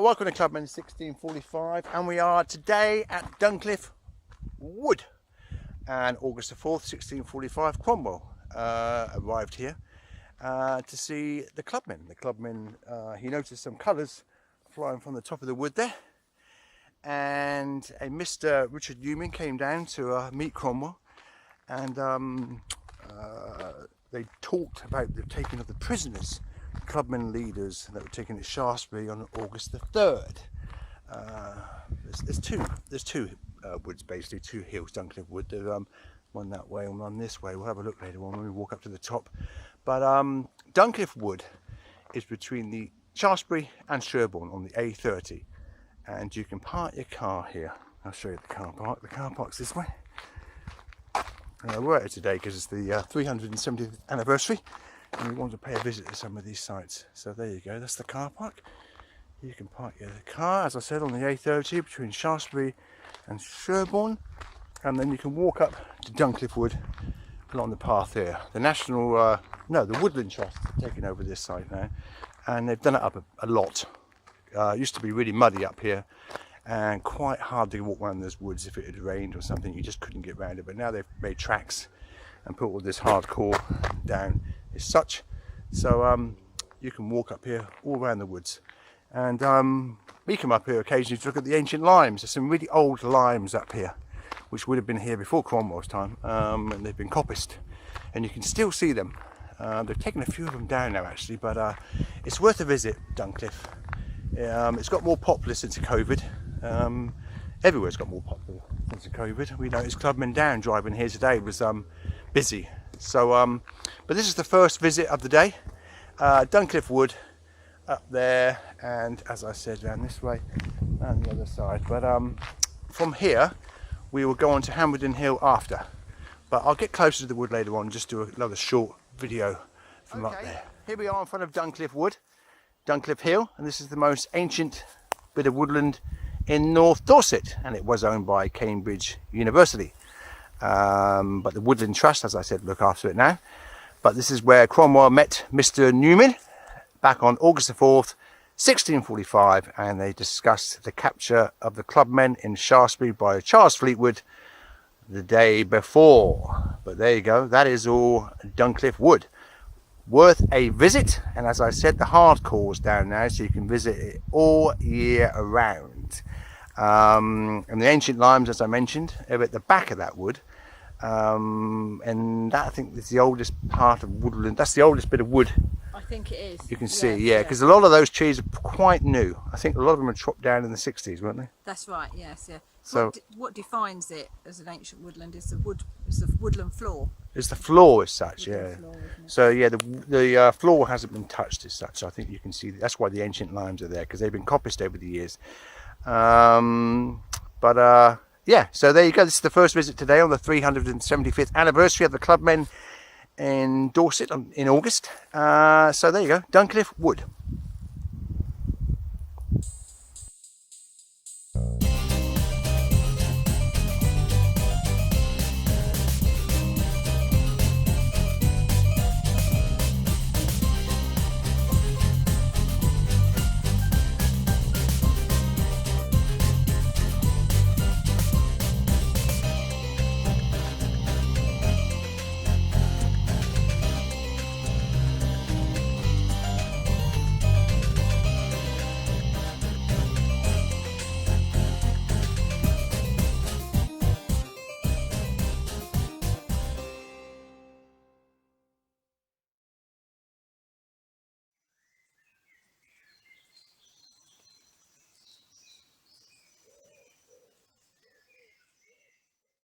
Welcome to Clubmen 1645, and we are today at Duncliffe Wood. And August the 4th, 1645, Cromwell arrived here to see the Clubmen. The Clubmen, he noticed some colours flying from the top of the wood there, and a Mr Richard Newman came down to meet Cromwell, and they talked about the taking of the prisoners, Clubmen leaders that were taken at Shaftesbury on August the 3rd. There's two woods, basically two hills, Duncliffe Wood. There's one that way and one this way. We'll have a look later on when we walk up to the top. But Duncliffe Wood is between the Shaftesbury and Sherborne on the A30, and you can park your car here. I'll show you the car park. The car park's this way. We're here today because it's the 370th anniversary, and we want to pay a visit to some of these sites. So there you go, that's the car park. You can park your car, as I said, on the A30 between Shaftesbury and Sherborne, and then you can walk up to Duncliffe Wood along the path here. The the Woodland Trust have taken over this site now, and they've done it up a lot. It used to be really muddy up here and quite hard to walk around those woods. If it had rained or something, you just couldn't get around it. But now they've made tracks and put all this hardcore down as such, so you can walk up here all around the woods. And we come up here occasionally to look at the ancient limes. There's some really old limes up here which would have been here before Cromwell's time, and they've been coppiced, and you can still see them. They've taken a few of them down now actually, but it's worth a visit, Duncliffe. It's got more popular since COVID. Everywhere's got more popular since COVID. We noticed Clubmen down driving here today was busy. So, but this is the first visit of the day. Duncliffe Wood up there, and as I said, down this way and the other side. But from here we will go on to Hampden Hill after. But I'll get closer to the wood later on, just do another short video from up there. Here we are in front of Duncliffe Wood, Duncliffe Hill, and this is the most ancient bit of woodland in North Dorset, and it was owned by Cambridge University. But the Woodland Trust, as I said, look after it now. But this is where Cromwell met Mr Newman back on August the 4th, 1645, and they discussed the capture of the Clubmen in Shaftesbury by Charles Fleetwood the day before. But there you go, that is all Duncliffe Wood. Worth a visit, and as I said, the hardcore's down now, so you can visit it all year around. And the ancient limes, as I mentioned, are at the back of that wood, and that I think is the oldest part of woodland. That's the oldest bit of wood, I think it is. You can see, yeah, because a lot of those trees are quite new. I think a lot of them were chopped down in the 60s, weren't they? That's right, yes, yeah. So what defines it as an ancient woodland is the woodland floor. It's the floor as such, yeah. Floor, so yeah, the floor hasn't been touched as such. So I think you can see that's why the ancient limes are there, because they've been coppiced over the years. Yeah, so there you go. This is the first visit today on the 375th anniversary of the Clubmen in Dorset in August. So there you go, Duncliffe Wood.